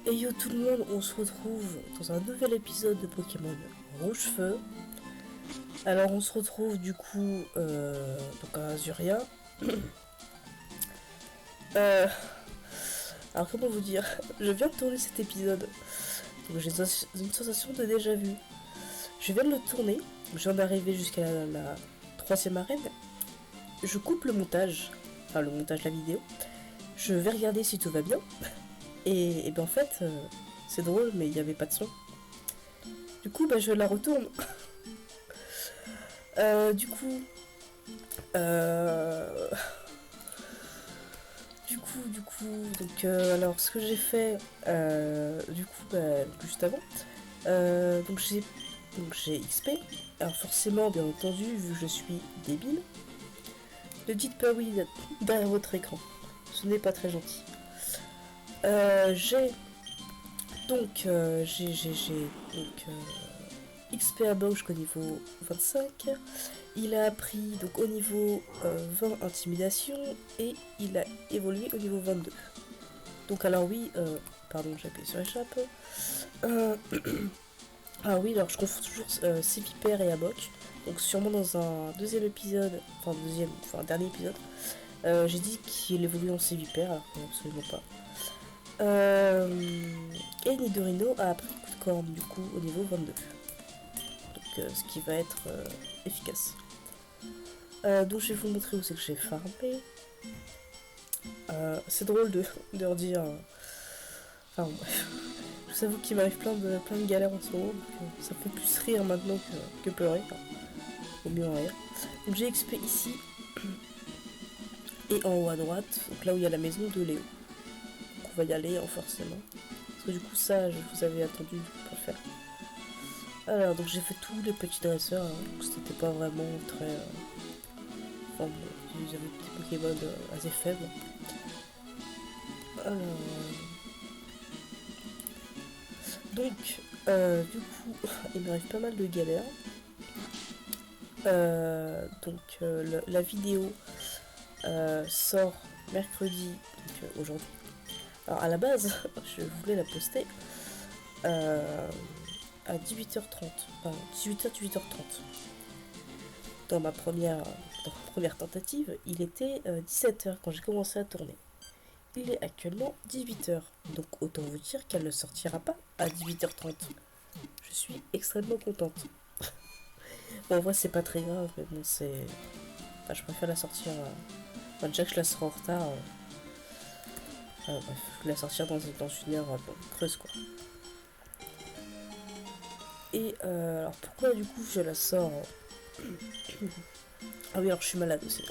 Et yo tout le monde, on se retrouve dans un nouvel épisode de Pokémon Rouge-Feu. Alors on se retrouve du coup donc à Azuria. Alors comment vous dire, je viens de tourner cet épisode, donc j'ai une sensation de déjà vu. Je viens de le tourner, je viens d'arriver jusqu'à la troisième arène. Je coupe le montage, enfin le montage de la vidéo. Je vais regarder si tout va bien. Et ben en fait, c'est drôle, mais il n'y avait pas de son. Du coup, je la retourne. Du coup, donc alors ce que j'ai fait, juste avant, donc j'ai XP. Alors forcément, bien entendu, vu que je suis débile, ne dites pas oui derrière votre écran. Ce n'est pas très gentil. J'ai donc XP à Bausch jusqu'au niveau 25. Il a appris donc au niveau 20 intimidation et il a évolué au niveau 22. Donc alors oui, pardon, j'ai appuyé sur échappe. Ah oui, alors je confonds toujours Civipère et Amok. Donc sûrement dans un deuxième épisode, enfin dernier épisode, j'ai dit qu'il évolue en Civipère, alors que absolument pas. Et Nidorino a appris coup de corne du coup au niveau 22. Donc ce qui va être efficace. Donc je vais vous montrer où c'est que j'ai farmé. C'est drôle de redire. Enfin bref. Je vous avoue qu'il m'arrive plein de galères en ce moment. Donc, ça fait plus rire maintenant que pleurer. Enfin, au mieux en rire. Donc j'ai XP ici. Et en haut à droite, donc là où il y a la maison de Léo. Donc on va y aller forcément. Parce que du coup ça, je vous avais attendu pour le faire. Alors donc j'ai fait tous les petits dresseurs. Donc c'était pas vraiment très... Enfin bon, j'avais des Pokémon assez faibles. Alors... Donc, du coup, il m'arrive pas mal de galères. La vidéo sort mercredi, donc aujourd'hui. Alors à la base, je voulais la poster à 18h30, enfin 18h-18h30. Dans ma première tentative, il était 17h quand j'ai commencé à tourner. Il est actuellement 18h, donc autant vous dire qu'elle ne sortira pas à 18h30. Je suis extrêmement contente. Bon, en vrai, c'est pas très grave, mais bon, c'est... Enfin, je préfère la sortir... déjà que je la sors en retard... bref, je vais la sortir dans une heure creuse, quoi. Et alors, pourquoi, du coup, je la sors... Ah oui, alors, je suis malade aussi.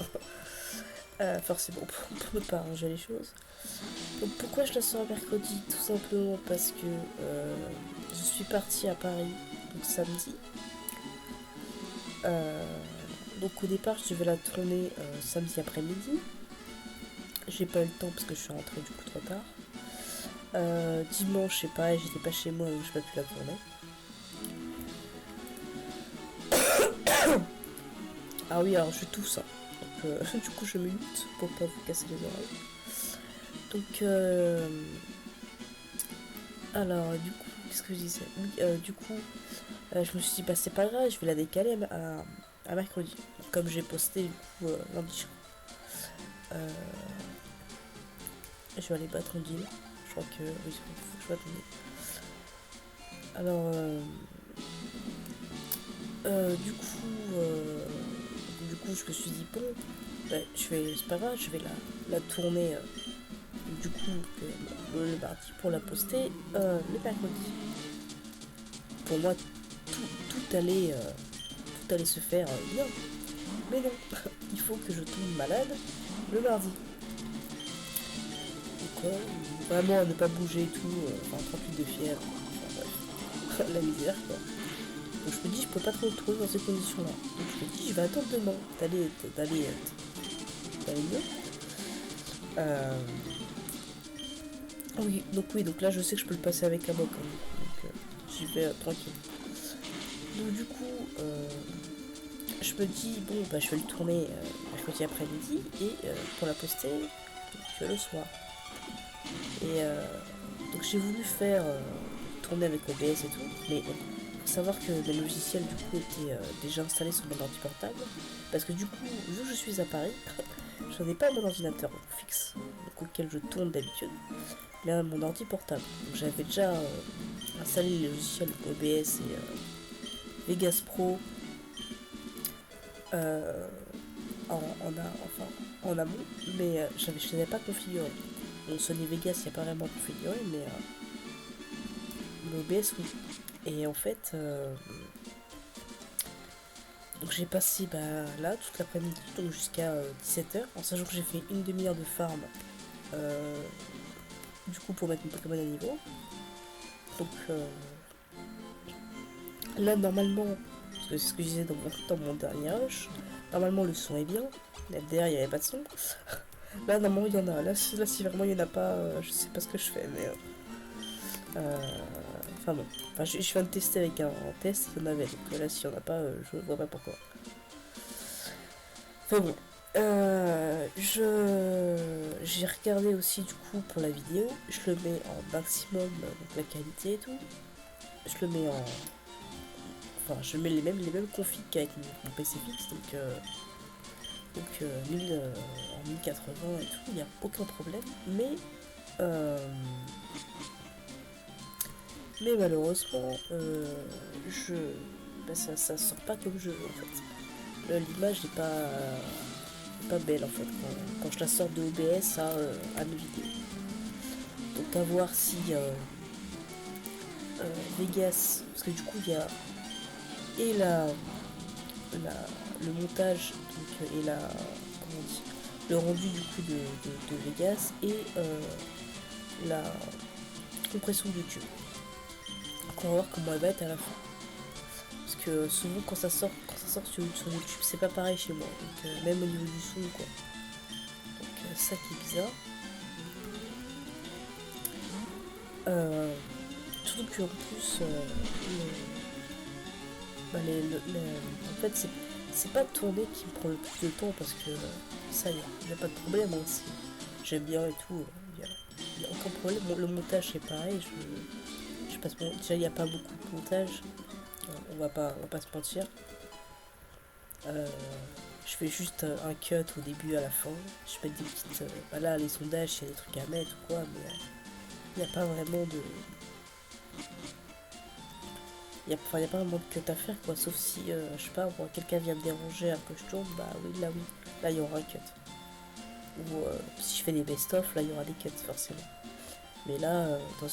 Forcément, on peut pas arranger les choses. Donc pourquoi je la sors mercredi? Tout simplement parce que je suis partie à Paris donc samedi. Donc au départ je devais la tourner samedi après-midi. J'ai pas eu le temps parce que je suis rentrée du coup trop tard. Dimanche je sais pas, j'étais pas chez moi donc j'ai pas pu la tourner. Ah oui, alors je tousse hein. Donc du coup je me lutte pour pas vous casser les oreilles. Donc alors du coup qu'est-ce que je disais? Oui, du coup je me suis dit c'est pas grave, je vais la décaler à mercredi, comme j'ai posté du coup lundi. Je vais aller battre un deal. Je crois que oui, je vais attendre. Alors du coup je me suis dit bon c'est pas grave, je vais la tourner du coup le mardi pour la poster le mercredi. Pour moi tout allait se faire bien. Mais non, il faut que je tombe malade le mardi. Donc vraiment ne pas bouger et tout, enfin 38 de fièvre, enfin bref, la misère quoi. Donc je me dis je peux pas trop trouver dans ces conditions là. Donc je me dis je vais attendre demain d'aller mieux. Oui, donc là je sais que je peux le passer avec la boc. Hein. Donc j'y vais tranquille. Donc du coup je me dis bon je vais le tourner mercredi après-midi et pour la poster donc, le soir. Et donc Donc j'ai voulu faire tourner avec OBS et tout, mais bon, faut savoir que le logiciel du coup était déjà installé sur mon ordi portable, parce que du coup, vu que je suis à Paris, j'en ai pas mon ordinateur fixe, donc, auquel je tourne d'habitude, mais à mon ordi portable. Donc j'avais déjà installé les logiciels OBS et Vegas Pro en amont, mais je ne l'avais pas configuré. Bon, Sony Vegas, il n'y a pas vraiment configuré, mais OBS, oui. Et en fait, donc j'ai passé là toute l'après-midi, donc jusqu'à 17h, en sachant que j'ai fait une demi-heure de farm, du coup pour mettre mon Pokémon à niveau. Donc là, normalement, parce que c'est ce que je disais dans mon dernier rush, normalement le son est bien. Là, derrière, il n'y avait pas de son. Là, normalement, il y en a. Là, si vraiment il n'y en a pas, je sais pas ce que je fais, mais... enfin bon. Enfin, je viens de tester avec un test, il y en avait. Donc là, s'il n'y en a pas, je vois pas pourquoi. Enfin bon. J'ai regardé aussi du coup pour la vidéo. Je le mets en maximum, donc la qualité et tout. Je le mets en... Enfin, je mets les mêmes configs qu'avec mon PC fixe, donc 1000, en 1080 et tout, il n'y a aucun problème, mais malheureusement, ça sort pas comme je veux en fait. L'image n'est pas belle en fait quand je la sors de OBS à mes vidéos. Donc à voir si Vegas, parce que du coup il y a et le montage donc, et comment on dit, le rendu du coup de Vegas et la compression de YouTube. Donc on va voir comment elle va être à la fin. Parce que souvent quand ça sort sur YouTube, c'est pas pareil chez moi. Donc même au niveau du son quoi. Donc ça qui est bizarre. Surtout qu'en plus en fait c'est pas tourner qui me prend le plus de temps parce que ça y a pas de problème hein, j'aime bien et tout, y a aucun problème. Le montage c'est pareil, je passe déjà il n'y a pas beaucoup de montage, on va pas se mentir. Je fais juste un cut au début à la fin, je mets des petites là les sondages, il y a des trucs à mettre ou quoi, mais il n'y a pas vraiment de il n'y a pas vraiment de cut à faire quoi, sauf si je sais pas moi, quelqu'un vient me déranger alors que je tourne, bah oui là il y aura un cut, ou si je fais des best of là il y aura des cuts forcément, mais là dans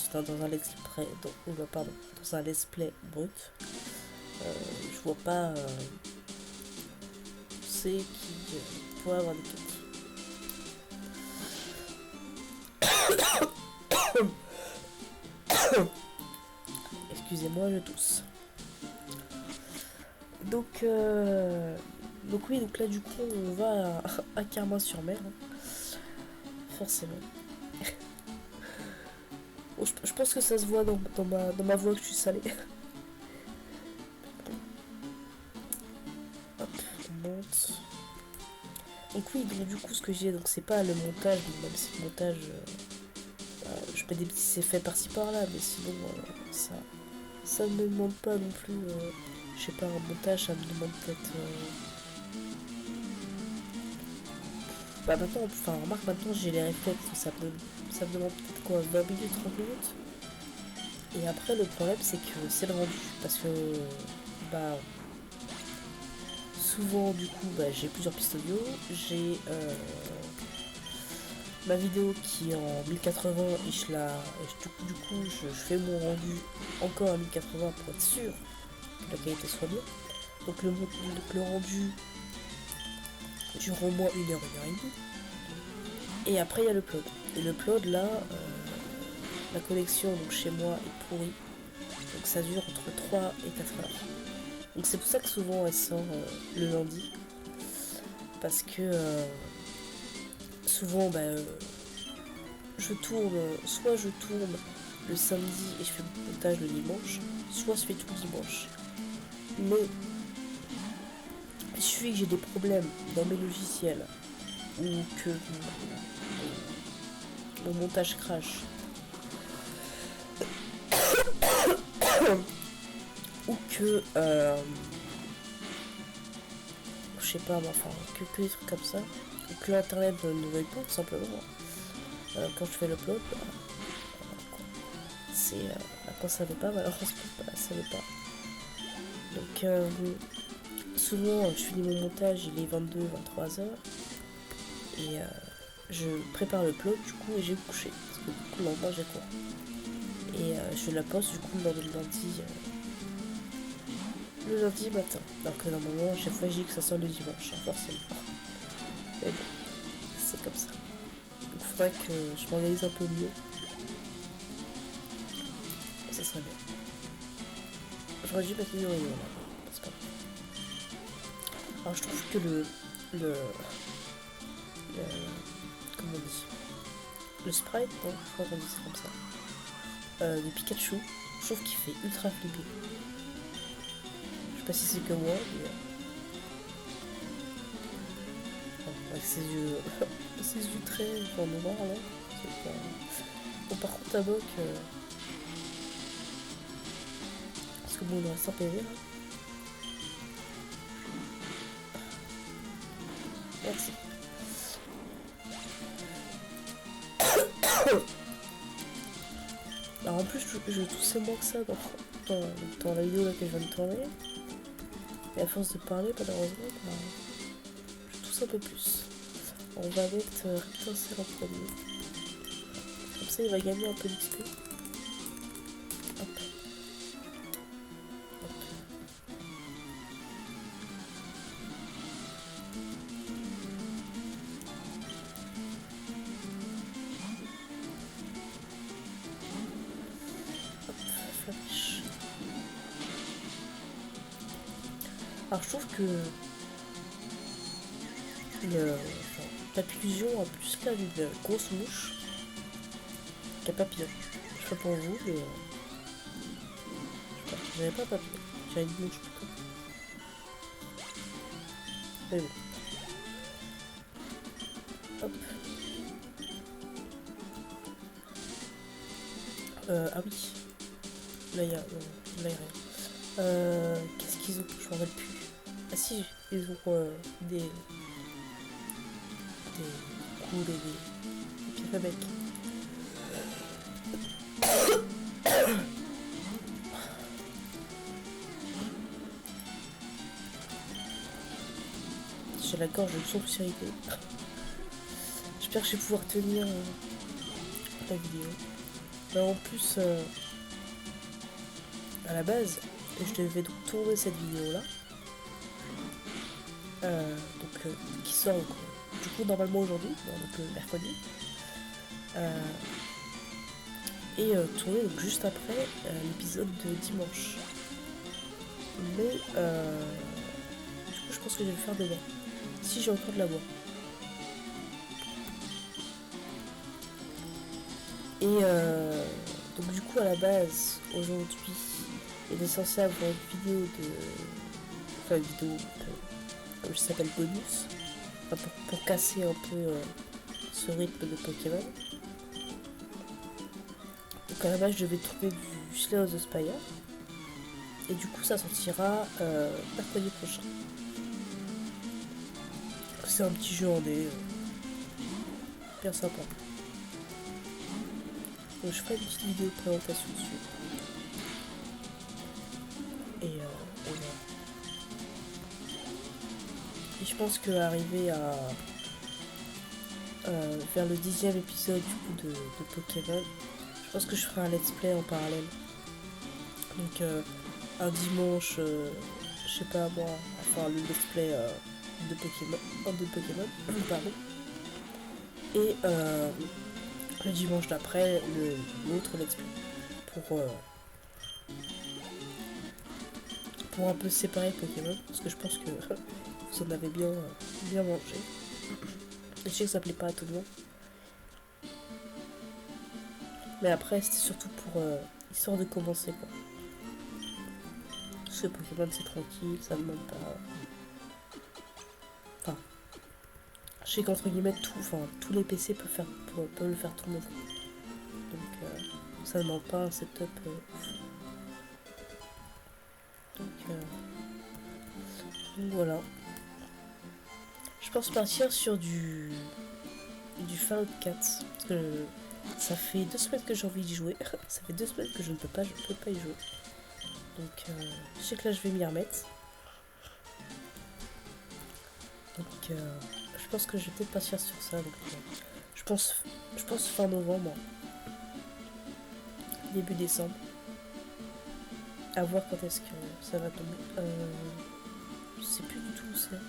un let's play dans un let's play brut, je vois pas c'est qui pourrait avoir des cuts. Excusez-moi, je tousse. Donc oui, donc là du coup on va à Carmin-sur-Mer, hein. Forcément. Bon, je pense que ça se voit dans ma voix que je suis salée. Hop, on monte. Donc oui, donc du coup ce que j'ai, donc c'est pas le montage, même si le montage, je mets des petits effets par-ci par-là, mais sinon ça ne me demande pas non plus, je sais pas, un montage, ça me demande peut-être... Bah maintenant, enfin remarque, maintenant j'ai les réflexes, ça me demande peut-être quoi, 20 minutes, 30 minutes. Et après le problème c'est que c'est le rendu, parce que bah souvent du coup bah, j'ai plusieurs pistes audio, j'ai ma vidéo qui est en 1080 et du coup je fais mon rendu encore à 1080 pour être sûr que la qualité soit bien. Donc le rendu dure au moins 1 heure, 1 heure et demie. Et après il y a l'upload. Et l'upload là, la connexion donc chez moi est pourrie. Donc ça dure entre 3 et 4 heures. Donc c'est pour ça que souvent elle sort le lundi. Parce que souvent soit je tourne le samedi et je fais mon montage le dimanche, soit je fais tout le dimanche. Mais il suffit que j'ai des problèmes dans mes logiciels ou que mon montage crash ou que je sais pas moi, enfin que des trucs comme ça, ou que l'internet ne veuille pas tout simplement. Quand je fais l'upload, c'est quand ça veut pas, malheureusement ça veut pas. Donc souvent je finis mon montage, il est 22-23 heures et je prépare l'upload du coup et j'ai couché parce que du coup le lendemain j'ai cours et je fais la poste du coup le lundi matin, alors que normalement à chaque fois j'ai dit que ça sort le dimanche, hein, forcément. Mais bon, c'est comme ça. Il faudrait que je m'organise un peu mieux. Ça serait bien. J'aurais dû mettre une réunion là. C'est pas grave. Alors je trouve que le comment on dit, le sprite, non, je crois qu'on dit ça comme ça. Le Pikachu, je trouve qu'il fait ultra flipper. Je sais pas si c'est que moi, mais avec ses yeux, ses yeux très en noir là. Pas... Bon, par contre, Tabok, parce que bon, il reste un PV là. Merci. Alors en plus, je toussais moins que ça dans la vidéo là que je viens de tourner. Et à force de parler, malheureusement, bah, je tousse un peu plus. On va mettre Rectincel en premier. Comme ça, il va gagner un peu d'XP. Hop. Hop. Flash. Alors je trouve que Papillusion a plus l'air d'une grosse mouche qu'un papillon. Je sais pas pour vous, mais je sais pas, j'avais pas un papillon, j'avais une mouche plutôt. Mais bon. Hop. Ah oui. Là il y a rien. Qu'est-ce qu'ils ont? Je m'en rappelle plus. Ah si, ils ont des coups et des pierres à bec. J'ai la gorge de surpuissalité. J'espère que je vais pouvoir tenir la vidéo. Mais en plus, à la base, je devais donc tourner cette vidéo là. Qui sort du coup normalement aujourd'hui, donc mercredi. Et tourner donc juste après l'épisode de dimanche. Mais du coup je pense que je vais le faire demain. Si j'ai encore de la voix. Et donc du coup à la base aujourd'hui il est censé avoir une vidéo de. Enfin une vidéo comme ça s'appelle bonus. Enfin, pour casser un peu ce rythme de Pokémon. Donc à la base je devais trouver du Slay of the Spire. Et du coup ça sortira mercredi prochain. C'est un petit jeu en dé. Bien sympa. Donc je ferai une petite vidéo de présentation dessus. Et voilà. Et je pense qu'arriver à vers le 10e épisode du coup de Pokémon, je pense que je ferai un let's play en parallèle. Donc un dimanche, je sais pas moi, enfin le let's play de Pokémon, pardon. Et le dimanche d'après, l'autre let's play. Pour un peu séparer Pokémon, parce que je pense que vous en avez bien mangé. Je sais que ça plaît pas à tout le monde. Mais après, c'était surtout pour histoire de commencer quoi. Parce que Pokémon c'est tranquille, ça demande pas. Enfin, je sais qu'entre guillemets tous les PC peuvent le faire tourner. Donc ça demande pas un setup. donc voilà. Je pense partir sur du Fallout 4. Parce que ça fait 2 semaines que j'ai envie d'y jouer. Ça fait 2 semaines que je ne peux pas y jouer. Donc je sais que là je vais m'y remettre. Donc je pense que je vais peut-être partir sur ça. Donc, je pense fin novembre. Début décembre. À voir quand est-ce que ça va tomber. Je sais plus du tout où c'est.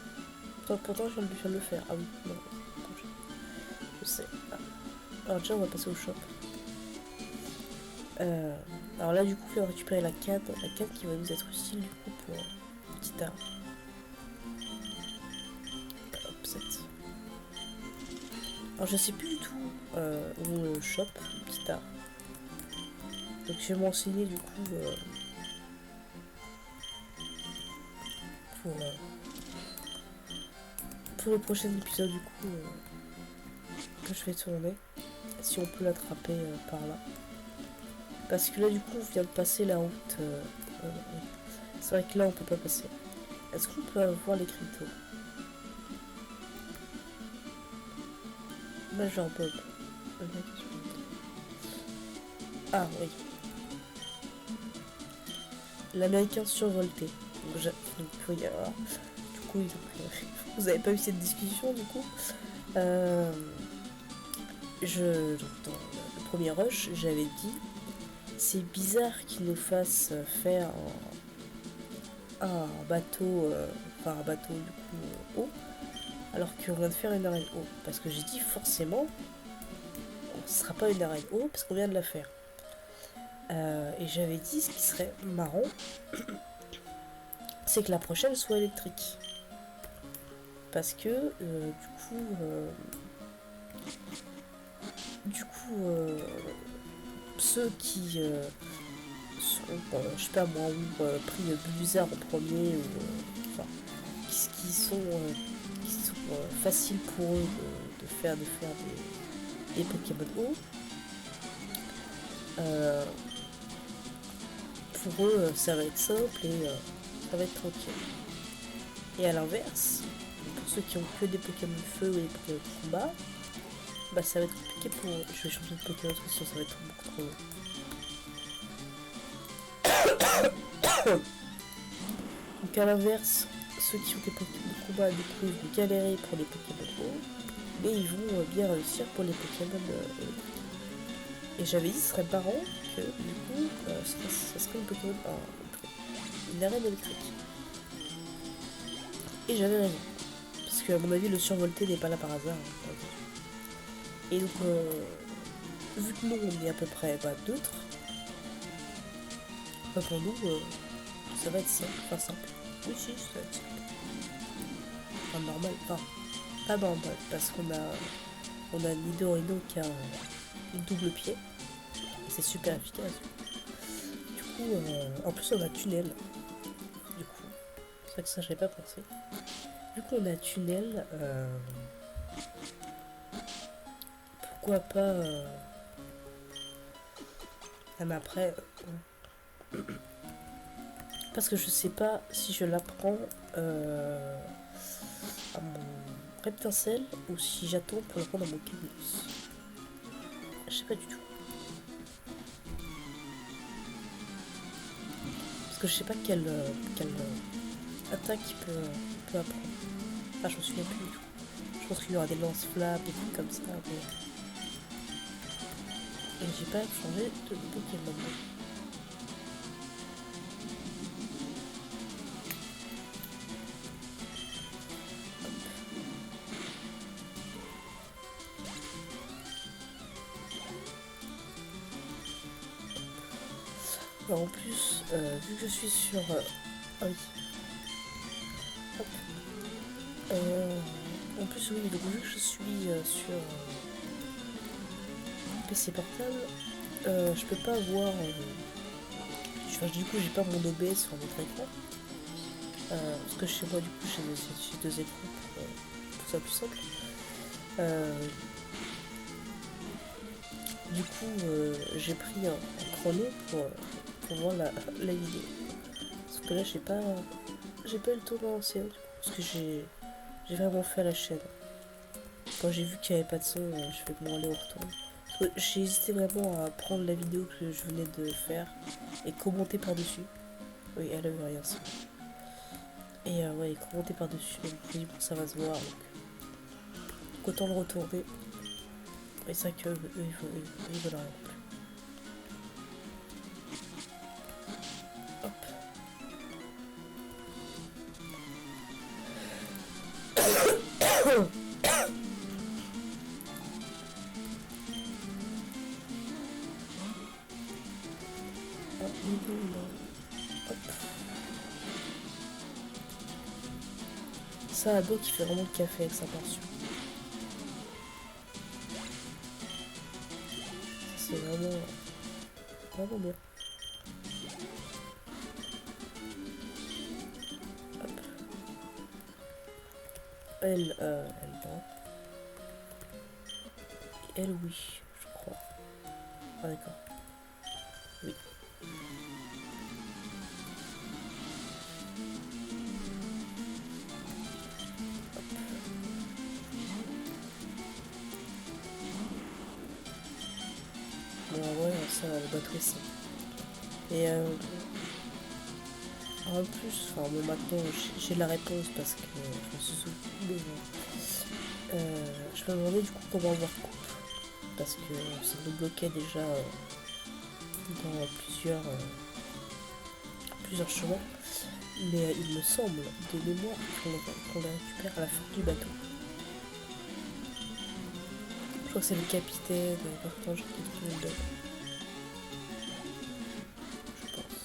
Pourtant je viens de le faire. Ah oui, non. Je sais. Ah. Alors déjà on va passer au shop. Alors là du coup on va récupérer la canne qui va nous être utile du coup pour petit arbre. Hop, 7. Alors je sais plus du tout où le shop, petit arbre. Donc je vais m'enseigner du coup pour le prochain épisode du coup que je vais tourner. Si on peut l'attraper par là. Parce que là du coup on vient de passer la route. C'est vrai que là on peut pas passer. Est-ce qu'on peut avoir les cryptos? Major Bob. Ah oui. L'américain survolté. Donc, oui, alors, du coup, vous avez pas eu cette discussion du coup. Donc, dans le premier rush, j'avais dit c'est bizarre qu'il nous fasse faire un bateau, un bateau du coup haut, alors qu'on vient de faire une arène haut. Parce que j'ai dit forcément, ce sera pas une arène haut parce qu'on vient de la faire. Et j'avais dit ce qui serait marrant, c'est que la prochaine soit électrique. Parce que ceux qui sont, je sais pas moi, ou pris Blizzard en premier, ou qui sont faciles pour eux de faire des Pokémon hauts. Pour eux, ça va être simple et ça va être tranquille. Et à l'inverse, pour ceux qui ont que des Pokémon feu et des Pokémon de combat, bah ça va être compliqué pour eux. Je vais changer de Pokémon parce que sinon ça va être beaucoup trop long. Donc à l'inverse, ceux qui ont des Pokémon de combat du coup ils vont galérer pour les Pokémon hauts, mais ils vont bien réussir pour les Pokémon et j'avais dit ce serait marrant que du coup ça serait une Pokémon une arène électrique. Et j'avais raison. Parce qu'à mon avis le survolté n'est pas là par hasard. Et donc vu que nous on est à peu près neutre, pour nous ça va être simple. Enfin simple. Oui si ça va être simple. Enfin normal. Enfin pas normal parce qu'on a Nidorino qui a une double pied. Et c'est super efficace. Du coup en plus on a tunnel. Du coup. C'est vrai que ça j'avais pas pensé. Vu qu'on a tunnel, pourquoi pas même après parce que je sais pas si je l'apprends à mon Reptincelle ou si j'attends pour l'apprendre à mon Camus. Je sais pas du tout. Parce que je sais pas quelle attaque il peut apprendre. Ah, je me souviens plus du tout. Je pense qu'il y aura des lance-flammes, des trucs comme ça. Mais... et j'ai pas changé de Pokémon. Alors en plus, vu que je suis sur... ah oui. Hop. En plus, oui, donc vu que je suis sur PC portable, je peux pas avoir... du coup, j'ai pas mon OBS sur notre écran. Parce que chez moi, du coup, j'ai deux écrans pour ça plus simple. Du coup, j'ai pris un chrono pour voir la vidéo. Sauf que là j'ai pas eu le tour dans l'ancienne, parce que j'ai vraiment fait à la chaîne. Quand j'ai vu qu'il n'y avait pas de son, je fais bon aller au retour. J'ai hésité vraiment à prendre la vidéo que je venais de faire et commenter par-dessus. Oui, elle avait rien ça. Et ouais, commenter par-dessus. Donc je me dis bon, ça va se voir. Donc autant le retourner. Et c'est vrai qu'eux, ils veulent rien non plus. Hop. Hop. Ça, Ado qui fait vraiment le café avec sa portion. C'est vraiment bien. Hop. Elle non. Elle, oui, je crois. Ah, d'accord. Oui. Bon, ouais, ça, le bateau ici. Et en plus, enfin bon, maintenant j'ai la réponse parce que je me suis souvenu. Je me demandais du coup comment voir coupe. Parce que ça nous bloquait déjà dans plusieurs chemins. Mais il me semble, de mémoire, qu'on la récupère à la fin du bateau. Je crois que c'est le capitaine, Martin, qui nous le donne. Je pense.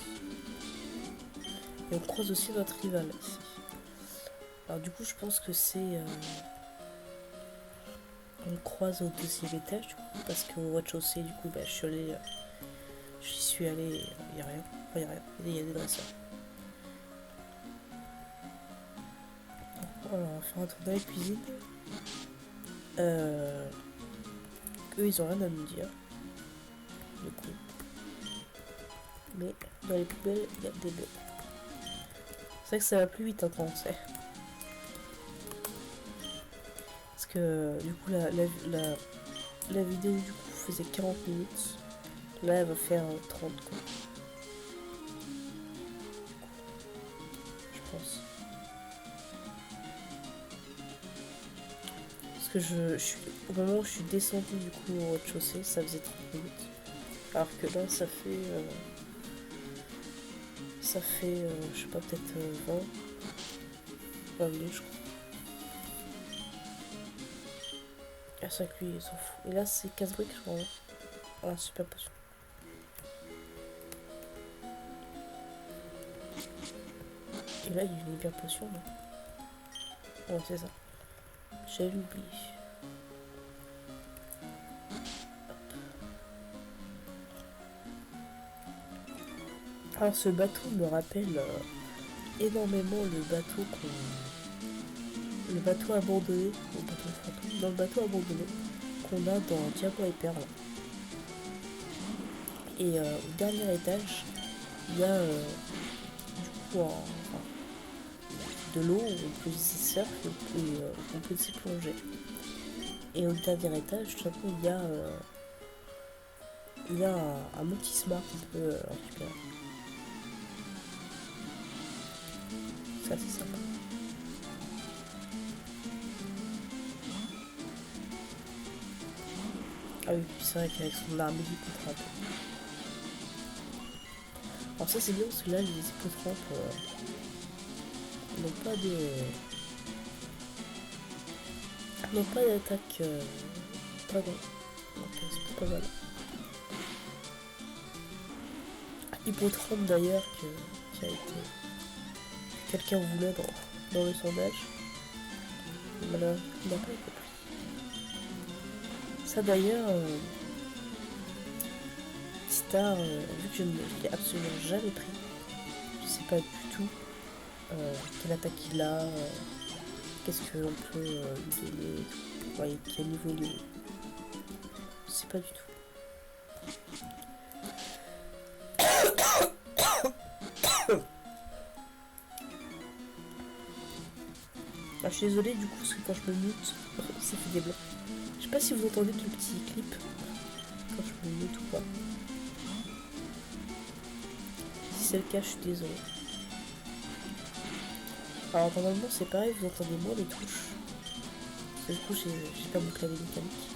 Et on croise aussi notre rival ici. Alors du coup, je pense que c'est... on croise au deuxième étage, du coup, parce qu'au rez-de-chaussée, du coup, bah, j'y suis allée, il n'y a rien. Enfin, il n'y a rien, il y a des dresseurs. Voilà, on va faire un tour dans les cuisines. Eux, ils ont rien à nous dire. Du coup. Mais dans les poubelles, il y a des bœufs. C'est vrai que ça va plus vite hein, quand on sait. Parce que du coup, la vidéo du coup faisait 40 minutes. Là, elle va faire 30 quoi. Je pense. Parce que je suis, au moment où je suis descendue du coup au rez-de-chaussée, ça faisait 30 minutes. Alors que là, ça fait, je sais pas, peut-être 20 minutes, je crois. Ah, ça cuit, ils s'en fout. Et là, c'est 15 briques, je crois. Hein. Ah, super potion. Et là, il y a une hyper potion, là. Ouais, c'est ça. J'ai oublié. Alors, ce bateau me rappelle énormément le bateau abandonné, dans le bateau abandonné qu'on a dans Diamant et Perle. Et au dernier étage, il y a du coup de l'eau, on peut y surfer, on peut s'y plonger. Et au dernier étage, tout simplement, il y a un multismart qu'on peut récupérer. Ça, c'est sympa. Ah oui, c'est vrai qu'avec son arme d'hypotrape. Alors ça c'est bien parce que là les hypotrampes n'ont pas d'attaque dragon. Donc c'est pas mal. Hypotrampe d'ailleurs qui a été... Quelqu'un voulait dans le sondage. Malheureusement, il n'a pas été pris. Ça d'ailleurs... Star, vu que je ne l'ai absolument jamais pris, je sais pas du tout quelle attaque il a, qu'est-ce qu'on peut lui donner, ouais, quel niveau il est. Je sais pas du tout. suis désolée du coup parce que quand je me mute, ça fait des blancs. Je sais pas si vous entendez le petit clip quand je me mute ou pas. Si c'est le cas, je suis désolée. Alors normalement c'est pareil, vous entendez moins les touches. Parce que du coup j'ai pas mon clavier mécanique.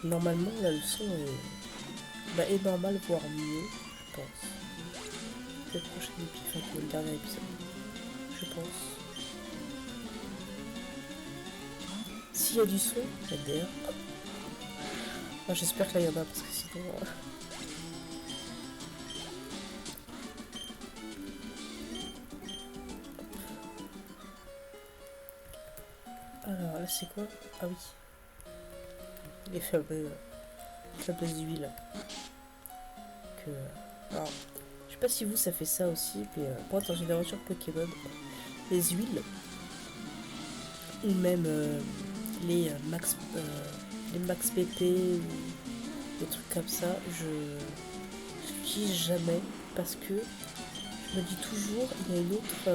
Normalement la leçon est normale, voire mieux, je pense. Le prochain épisode, enfin le dernier épisode, je pense. S'il y a du son, d'ailleurs. Enfin, j'espère que là il y en a parce que sinon. Alors là c'est quoi? Ah oui. Les fameuses huiles. Que. Alors, je sais pas si vous ça fait ça aussi, mais moi dans une aventure Pokémon, les huiles, ou même les max PP ou des trucs comme ça, je l'utilise jamais parce que je me dis toujours il y a une autre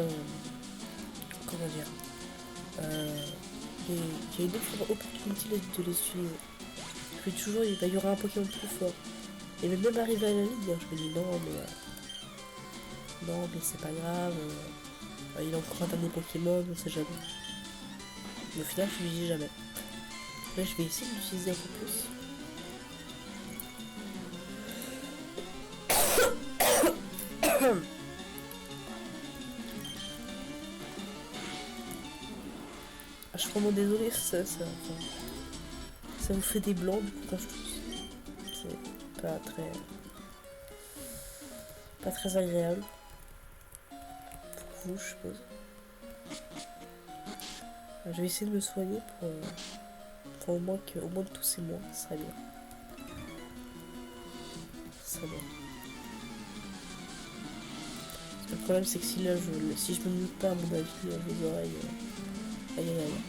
comment dire il y a une autre opportunité de les suivre. Je me dis toujours il y aura un Pokémon plus fort. Et même arrivé à la ligne, hein, je me dis non mais c'est pas grave, il a encore un dernier Pokémon, on sait jamais. Mais au final je l'utilise jamais. Là je vais essayer de l'utiliser un peu plus. Ah, je suis vraiment désolée, ça vous fait des blancs du coup quand je tousse. C'est pas très agréable. Pour vous, je suppose. Je vais essayer de me soigner pour au moins de tousser moins, ça serait bien. Ça serait bien. Parce que le problème c'est que si je me mute pas à mon avis, les oreilles. Aïe aïe aïe.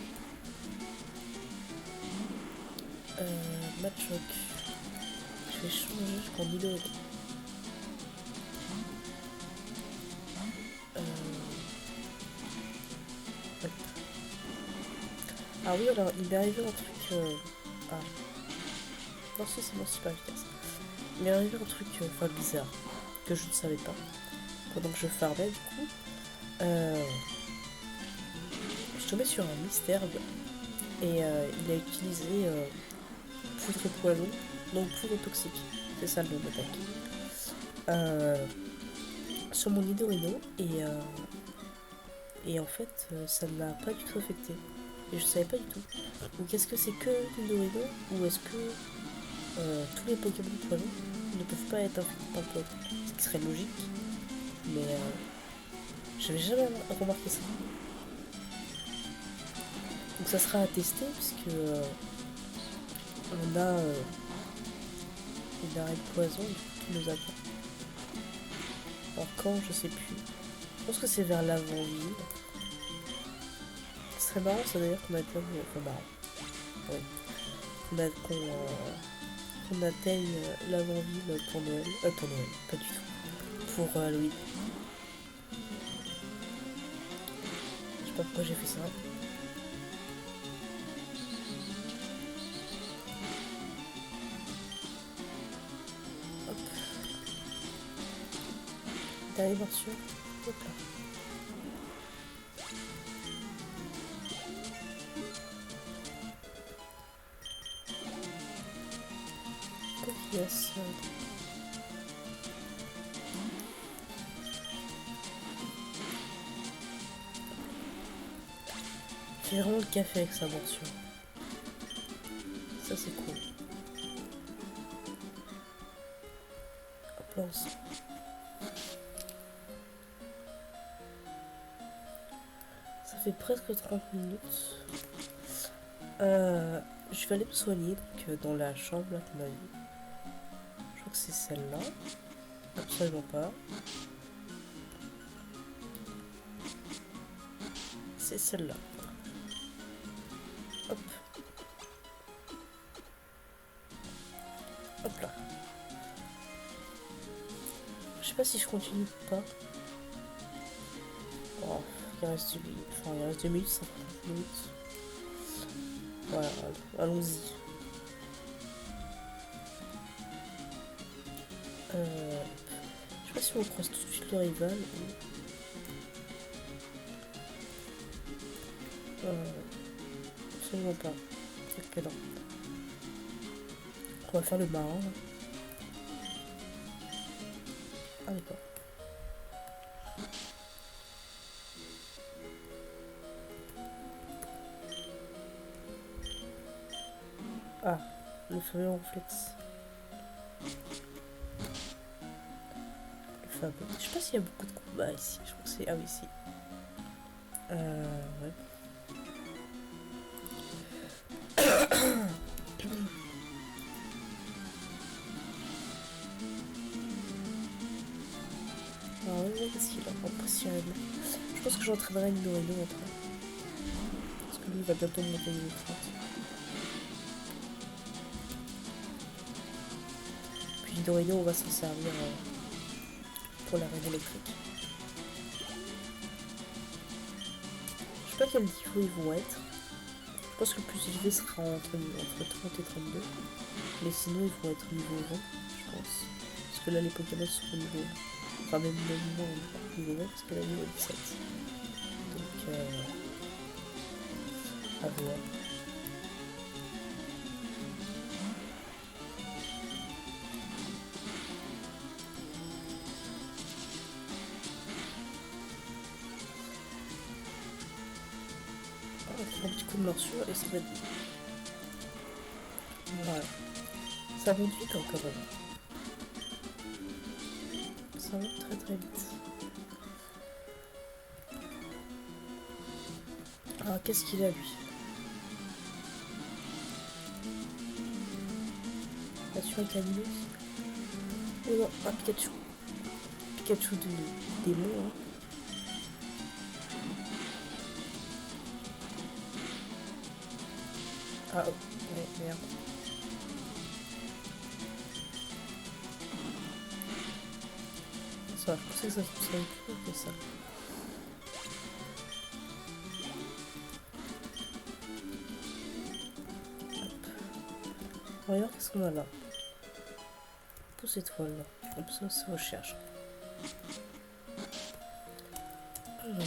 Machoc. Je vais changer, je prends Nidoran. Hop. Ah oui, alors il m'est arrivé un truc. Ah. Non, si, c'est bon, c'est pas efficace. Il m'est arrivé un truc bizarre que je ne savais pas pendant que je farmais du coup. Je tombais sur un mystère et il a utilisé poudre poison, donc poudre toxique, c'est ça le nom d'attaque, sur mon Nidorino et en fait ça ne l'a pas du tout affecté et je savais pas du tout. Donc est-ce que c'est que Nidorino ou est-ce que tous les Pokémon poison ne peuvent pas être infectés par le poison, ce qui serait logique, mais j'avais jamais remarqué ça. Donc ça sera à tester puisque on a une arrêt de poison qui nous attend. Alors quand, je sais plus. Je pense que c'est vers l'avant-ville. Ce serait marrant ça d'ailleurs qu'on atteigne. Enfin marrant. Oui. Qu'on atteigne l'avant-ville pour Noël. Pour Noël, pas du tout. Pour Halloween. Je sais pas pourquoi j'ai fait ça. Dernière morsure. Hop là. Coquilleuse. J'ai vraiment le café avec sa morsure. Ça c'est cool. Hop là aussi. Ça fait presque 30 minutes. Je vais aller me soigner donc, dans la chambre là qu'on a vue. Je crois que c'est celle-là. Absolument pas. C'est celle-là. Hop. sais pas si je continue ou pas. Oh, il reste 2 minutes. Enfin, il reste 2 minutes, 50 minutes. Voilà, allons-y. Je sais pas si on croise tout de suite le rival ou... absolument pas. Ok, non. On va faire le marin. Ah d'accord. Ah, le fameux réflexe. Le fameux. Je sais pas s'il y a beaucoup de combats ici. Je crois que c'est... Ah oui, si. Ouais. Alors, ouais, qu'est-ce qu'il a impressionnant. Je pense que j'entraînerai une Dorino après. Parce que lui, il va bientôt monter une 30. Puis Dorino, on va s'en servir pour la reine électrique. Je sais pas quel niveau ils vont être. Je pense que le plus élevé sera entre 30 et 32. Mais sinon, ils vont être niveau 20, je pense. Parce que là, les Pokémon sont au niveau... Enfin, même moins niveau 20, parce que là, niveau 17. Donc, à voir. On va faire un petit coup de morsure et ça va être... Voilà. Ça monte vite encore même. Ça monte très très vite. Alors qu'est-ce qu'il a lui? Passion avec la minute. Oh non, un Pikachu. Pikachu de démon, hein. Ah oh, ouais, merde. Ça, je pensais que ça fonctionnait plus que ça. Regarde qu'est-ce qu'on a là. Pousse étoile là. Comme ça, c'est recherche. Alors,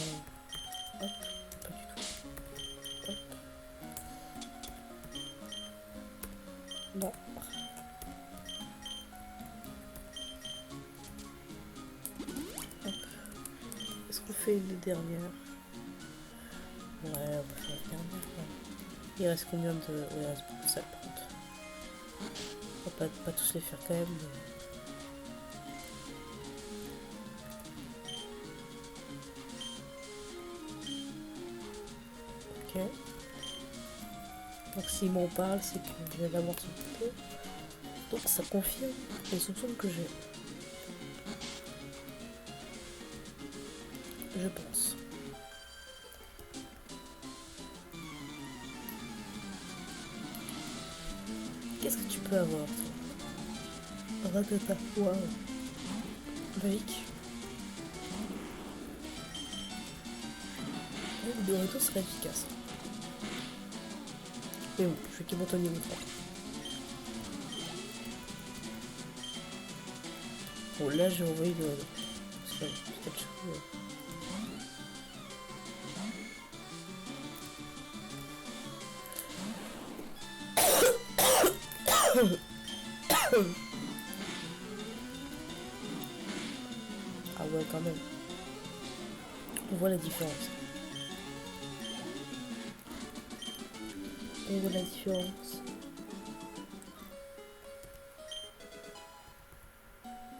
hop, pas du tout. Hop. Non. Hop. Est-ce qu'on fait une dernière? Ouais, on va faire une dernière. Ouais. Il reste combien de... Ouais, il reste beaucoup de salles par contre. On va pas tous les faire quand même. Mais... Ok. Donc s'il m'en parle, c'est que je vais l'avoir son peu. Donc ça confirme les soupçons que j'ai. Je pense. Qu'est-ce que tu peux avoir, toi? Ratata. Waouh. Loïc. Le Dorito serait efficace. Mais bon, je vais qu'il monte au niveau 3. Bon, là, j'ai envoyé le... Parce que Pikachu... Ah ouais, quand même. On voit la différence. On voit la différence.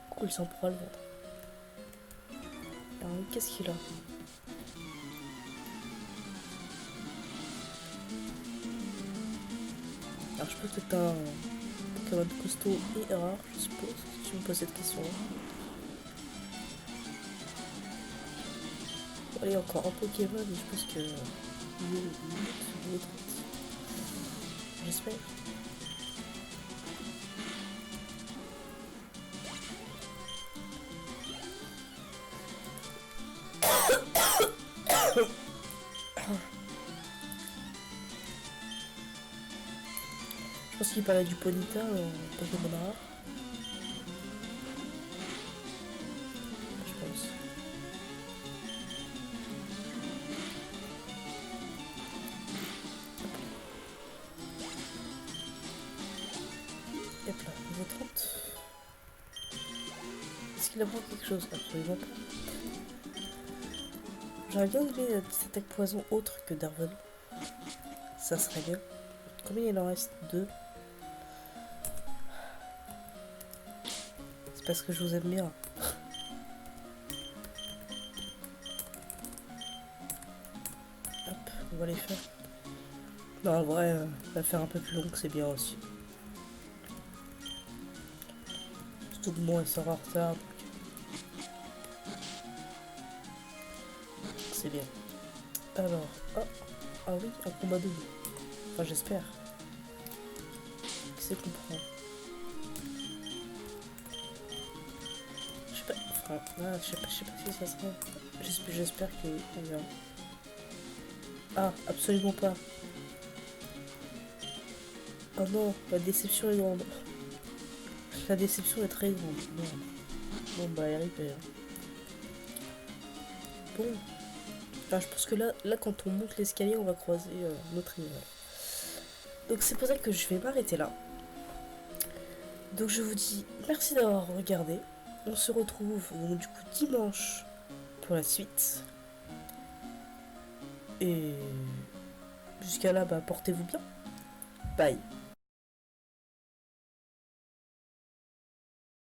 Cool, ça on pourra le vendre. Alors, qu'est-ce qu'il a? Alors, je peux que t'as un Pokémon costaud et rare, je suppose, si tu me poses cette question-là. Allez, encore un Pokémon, mais je pense que... J'espère. Je pense qu'il parlait du Ponyta Pokémon rare. Je pense. Hop là, niveau 30. Est-ce qu'il apprend quelque chose? Absolument pas. J'aurais bien aimé une petite attaque poison autre que Darvel. Ça serait bien. Combien il en reste? 2. C'est parce que je vous aime bien. Hop, on va les faire. Non, en vrai, la faire un peu plus longue, c'est bien aussi. Surtout que moi, elle sort en retard. C'est bien. Alors, oh, ah oui, un combat double. Enfin, j'espère. Qui c'est qu'on prend? Je sais pas. Enfin, je sais pas si ça sera. J'espère qu'on verra. Ah, absolument pas. Oh non, la déception est grande. La déception est très grande. Merde. Bon, bah, RIP. Bon. Enfin, je pense que là, quand on monte l'escalier, on va croiser notre rival. Donc c'est pour ça que je vais m'arrêter là. Donc je vous dis merci d'avoir regardé. On se retrouve donc, du coup dimanche pour la suite. Et jusqu'à là, bah, portez-vous bien. Bye.